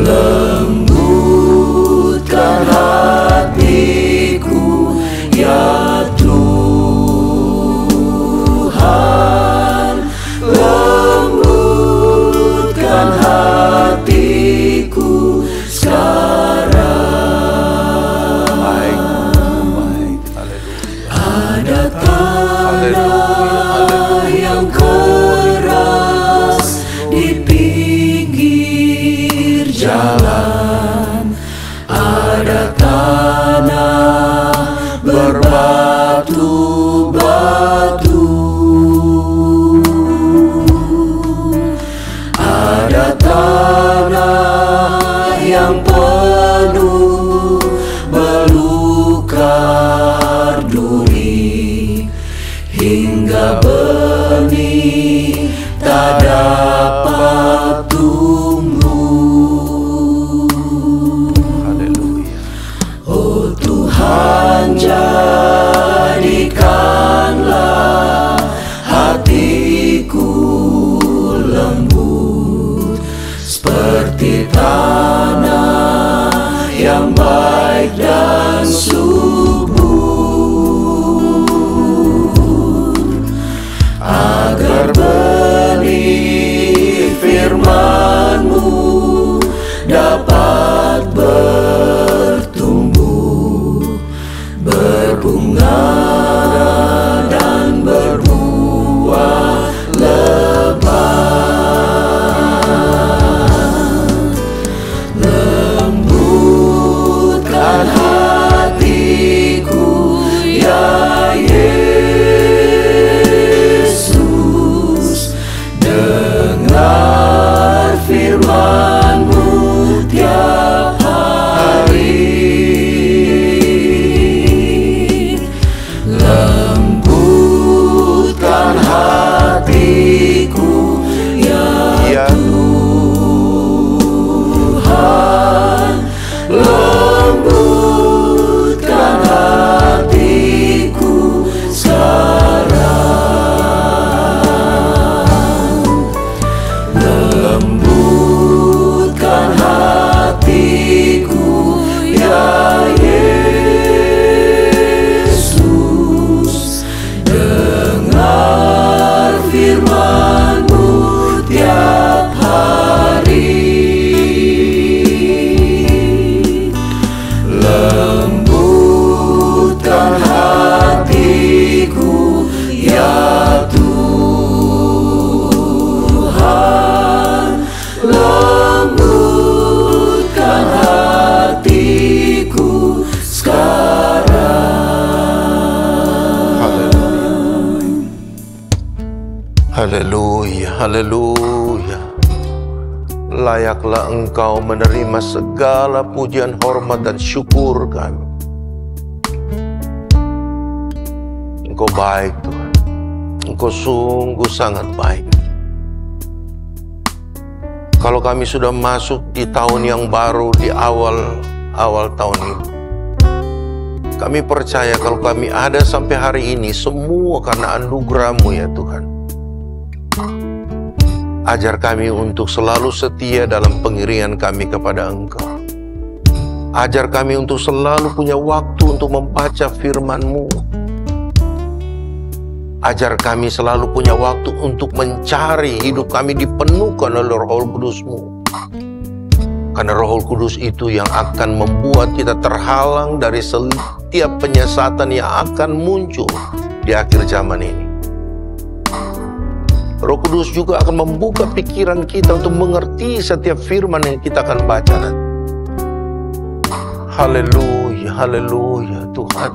Lembutkan hatiku ya Tuhan. Lembutkan hatiku sekarang. Baik, baik, haleluya. Ada tanah yang keras di pinggir jalan, ada tanah berbatu-batu, ada tanah yang penuh belukar duri, hingga benih tak dapat tumbuh. Haleluya. Oh Tuhan, jadikanlah hatiku lembut seperti tanah yang baik dan subur, agar benih firman-Mu dapat bertumbuh, berbunga dan berbuah lebat. Lembutkan hatiku ya Yesus. Dengar firman-Mu tiap hari. Lembutkan hatiku ya Tuhan. Lembutkan hatiku sekarang. Lembutkan hatiku ya Yesus. Dengar firman-Mu tiap hari. Lembutkan hatiku ya Tuhan. Lembutkan hatiku sekarang. Haleluya, haleluya. Layaklah Engkau menerima segala pujian, hormat, dan syukur kami. Engkau baik Tuhan. Engkau sungguh sangat baik. Kalau kami sudah masuk di tahun yang baru, di awal tahun ini, kami percaya kalau kami ada sampai hari ini, semua karena anugerah-Mu ya Tuhan. Ajar kami untuk selalu setia dalam pengiringan kami kepada Engkau. Ajar kami untuk selalu punya waktu untuk membaca firman-Mu. Ajar kami selalu punya waktu untuk mencari hidup kami dipenuhkan oleh Roh Kudus-Mu. Karena Roh Kudus itu yang akan membuat kita terhalang dari setiap penyesatan yang akan muncul di akhir zaman ini. Roh Kudus juga akan membuka pikiran kita untuk mengerti setiap firman yang kita akan baca nanti. Haleluya, haleluya Tuhan.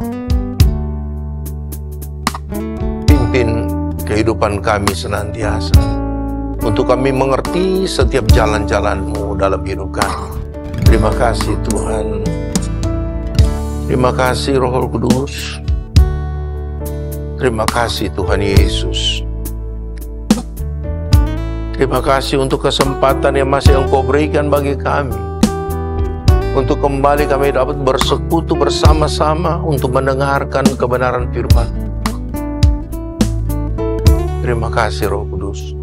Pimpin kehidupan kami senantiasa, untuk kami mengerti setiap jalan-jalan-Mu dalam hidup kami. Terima kasih Tuhan. Terima kasih Roh Kudus. Terima kasih Tuhan Yesus. Terima kasih untuk kesempatan yang masih Engkau berikan bagi kami, untuk kembali kami dapat bersekutu bersama-sama untuk mendengarkan kebenaran firman. Terima kasih Roh Kudus.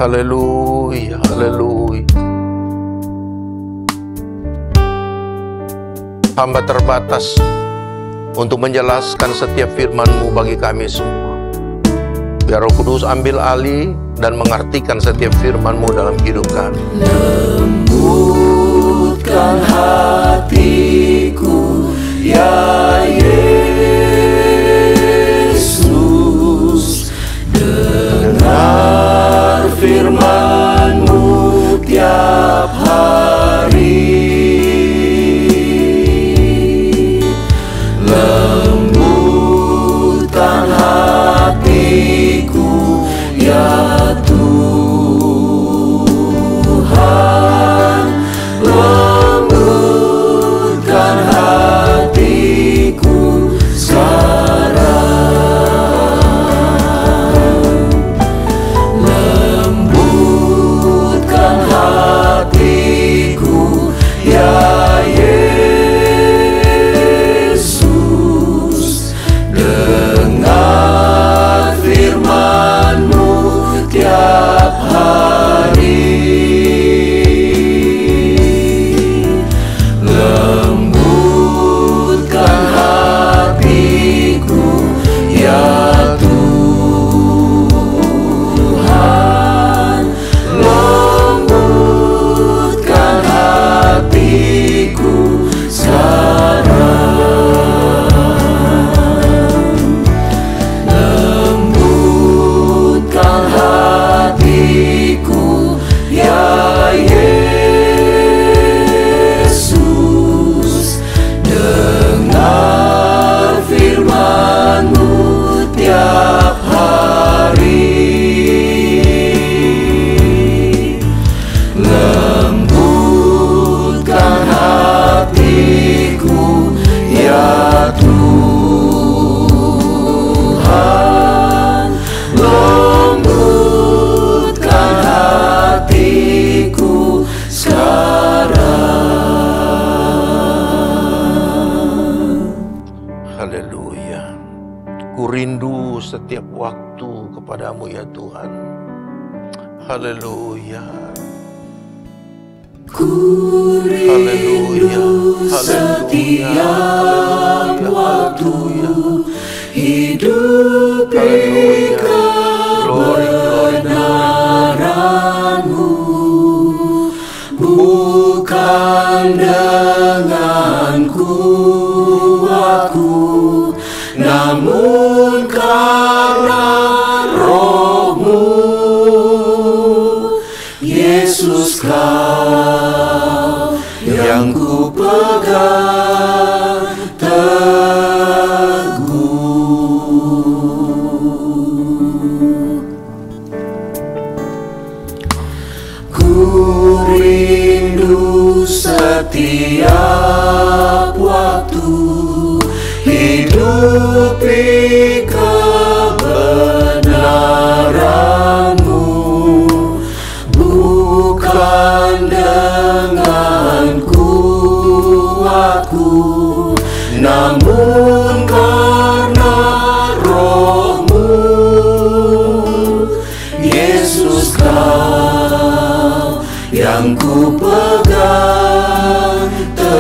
Haleluya, haleluya. Hamba terbatas untuk menjelaskan setiap firman-Mu bagi kami semua. Biar Roh Kudus ambil alih dan mengartikan setiap firman-Mu dalam hidup kami. Lembutkan hatiku, ya Yesus. Dengar firman-Mu tiap hari. Lembutkan hatiku, ya Tuhan. Lembutkan hatiku sekarang. Lembutkan hatiku, ya Yesus. Dengar firman-Mu tiap hari. Lembutkan hatiku, ya Tuhan. Lembutkan hatiku sekarang. Lembutkan hatiku, ya Yesus. Dengar firman-Mu tiap hari. Lembutkan hatiku, ya Tuhan. Lembutkan hatiku sekarang. Haleluya. Ku rindu setiap waktu kepadamu ya Tuhan. Haleluya. Ku rindu setiap waktu hidupi kebenaran-Mu, bukan dengan kuatku, namun karena Roh-Mu. Yesus, Kau yang ku pegang teguh. Ku rindu setiap waktu hidupi kebenaran-Mu, bukan dengan kuatku, namun karena Roh-Mu. Yesus, Kau yang ku pegang teguh.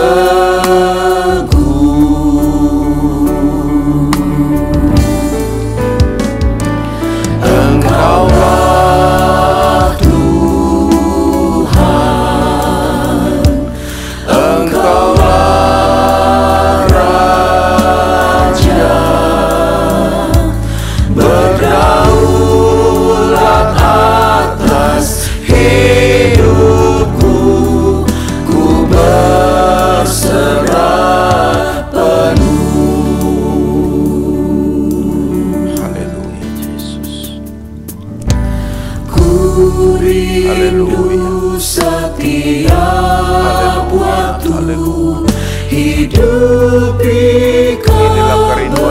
rindu setiap waktu hidup di kebenaran-Mu.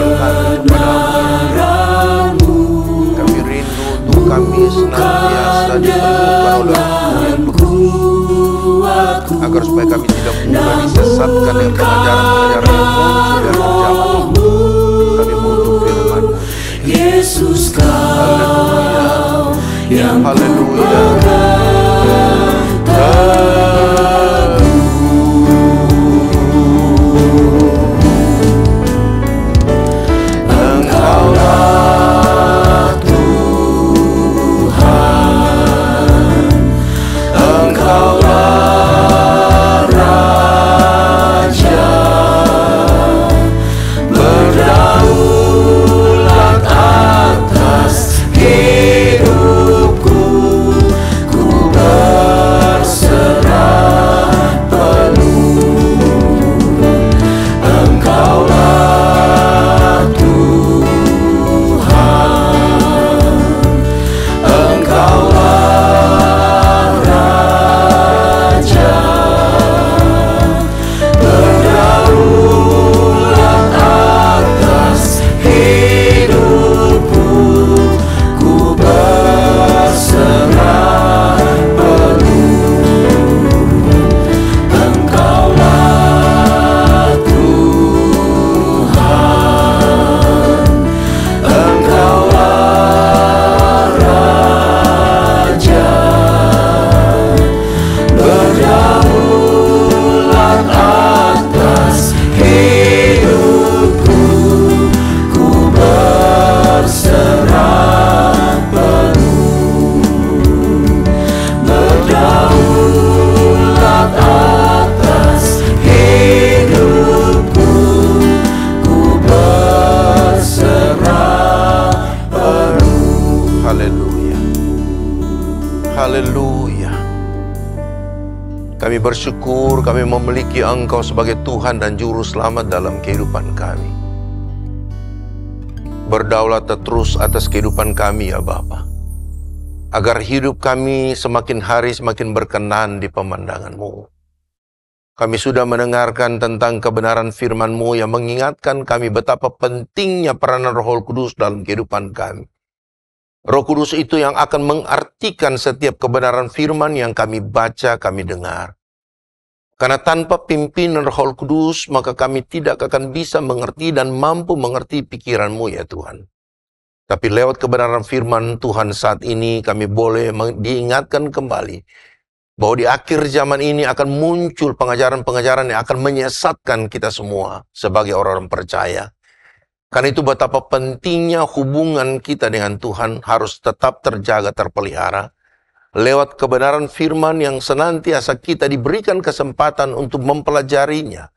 Kami rindu untuk kami senantiasa dipenuhkan oleh kuatku, agar supaya kami tidak mudah disesatkan dengan pengajaran-pengajaran yang muncul dari zaman. Kami butuh firman Yesus, Kau yang haleluya. Engkaulah Tuhan, Engkaulah Raja, berdaulat atas hidupku, ku berserah penuh. Engkaulah Tuhan, Engkaulah Raja, berdaulat atas hidupku, ku berserah penuh. Engkaulah Tuhan, Engkaulah Raja, berdaulat atas hidupku, ku berserah penuh. Berdaulat atas hidupku, ku berserah penuh. Haleluya. Haleluya. Kami bersyukur kami memiliki Engkau sebagai Tuhan dan Juru Selamat dalam kehidupan kami. Berdaulat terus atas kehidupan kami ya Bapa, agar hidup kami semakin hari semakin berkenan di pemandangan-Mu. Kami sudah mendengarkan tentang kebenaran firman-Mu yang mengingatkan kami betapa pentingnya peranan Roh Kudus dalam kehidupan kami. Roh Kudus itu yang akan mengartikan setiap kebenaran firman yang kami baca, kami dengar. Karena tanpa pimpinan Roh Kudus, maka kami tidak akan bisa mengerti dan mampu mengerti pikiran-Mu ya Tuhan. Tapi lewat kebenaran firman Tuhan saat ini, kami boleh diingatkan kembali bahwa di akhir zaman ini akan muncul pengajaran-pengajaran yang akan menyesatkan kita semua sebagai orang-orang percaya. Karena itu betapa pentingnya hubungan kita dengan Tuhan harus tetap terjaga, terpelihara. Lewat kebenaran firman yang senantiasa kita diberikan kesempatan untuk mempelajarinya.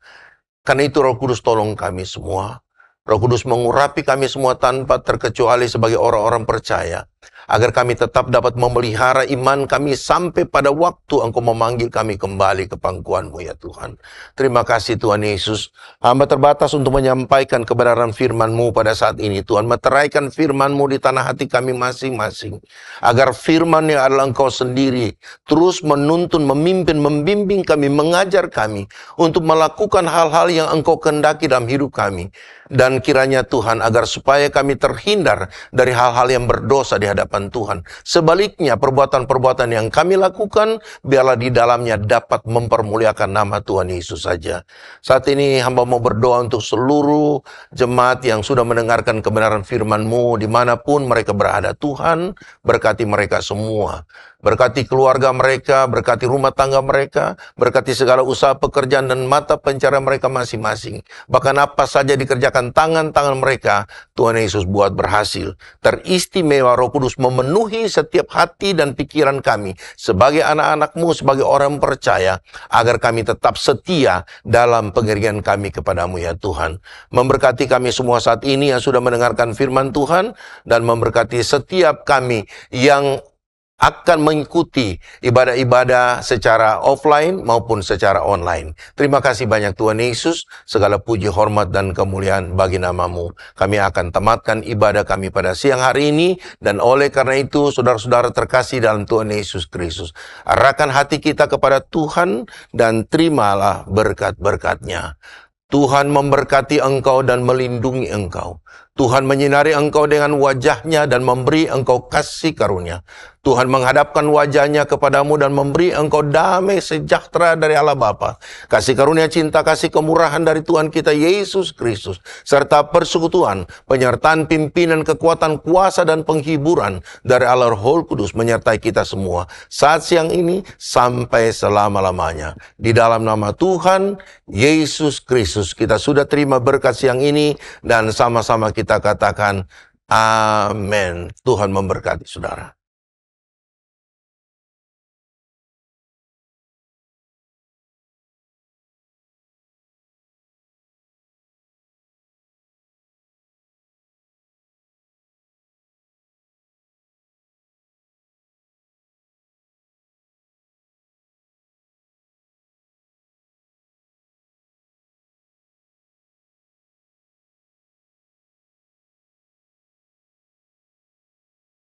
Karena itu Roh Kudus tolong kami semua. Roh Kudus mengurapi kami semua tanpa terkecuali sebagai orang-orang percaya. Agar kami tetap dapat memelihara iman kami sampai pada waktu Engkau memanggil kami kembali ke pangkuan-Mu ya Tuhan. Terima kasih Tuhan Yesus. Hamba terbatas untuk menyampaikan kebenaran firman-Mu pada saat ini. Tuhan, meteraikan firman-Mu di tanah hati kami masing-masing. Agar firman yang adalah Engkau sendiri terus menuntun, memimpin, membimbing kami, mengajar kami untuk melakukan hal-hal yang Engkau kehendaki dalam hidup kami. Dan kiranya Tuhan agar supaya kami terhindar dari hal-hal yang berdosa di hadapan Tuhan. Sebaliknya perbuatan-perbuatan yang kami lakukan biarlah di dalamnya dapat mempermuliakan nama Tuhan Yesus saja. Saat ini hamba mau berdoa untuk seluruh jemaat yang sudah mendengarkan kebenaran firman-Mu dimanapun mereka berada. Tuhan, berkati mereka semua. Berkati keluarga mereka, berkati rumah tangga mereka, berkati segala usaha pekerjaan dan mata pencarian mereka masing-masing. Bahkan apa saja dikerjakan tangan-tangan mereka, Tuhan Yesus buat berhasil. Teristimewa Roh Kudus memenuhi setiap hati dan pikiran kami sebagai anak-anak-Mu, sebagai orang percaya, agar kami tetap setia dalam pengirian kami kepadamu ya Tuhan. Memberkati kami semua saat ini yang sudah mendengarkan firman Tuhan, dan memberkati setiap kami yang akan mengikuti ibadah-ibadah secara offline maupun secara online. Terima kasih banyak Tuhan Yesus, segala puji, hormat, dan kemuliaan bagi nama-Mu. Kami akan tamatkan ibadah kami pada siang hari ini, dan oleh karena itu, saudara-saudara terkasih dalam Tuhan Yesus Kristus, arahkan hati kita kepada Tuhan dan terimalah berkat-berkat-Nya. Tuhan memberkati engkau dan melindungi engkau. Tuhan menyinari engkau dengan wajah-Nya dan memberi engkau kasih karunia. Tuhan menghadapkan wajah-Nya kepadamu dan memberi engkau damai sejahtera dari Allah Bapa. Kasih karunia cinta, kasih kemurahan dari Tuhan kita Yesus Kristus, serta persekutuan, penyertaan pimpinan, kekuatan, kuasa, dan penghiburan dari Allah Roh Kudus menyertai kita semua saat siang ini sampai selama-lamanya. Di dalam nama Tuhan Yesus Kristus kita sudah terima berkat siang ini, dan sama-sama kita katakan amin. Tuhan memberkati saudara.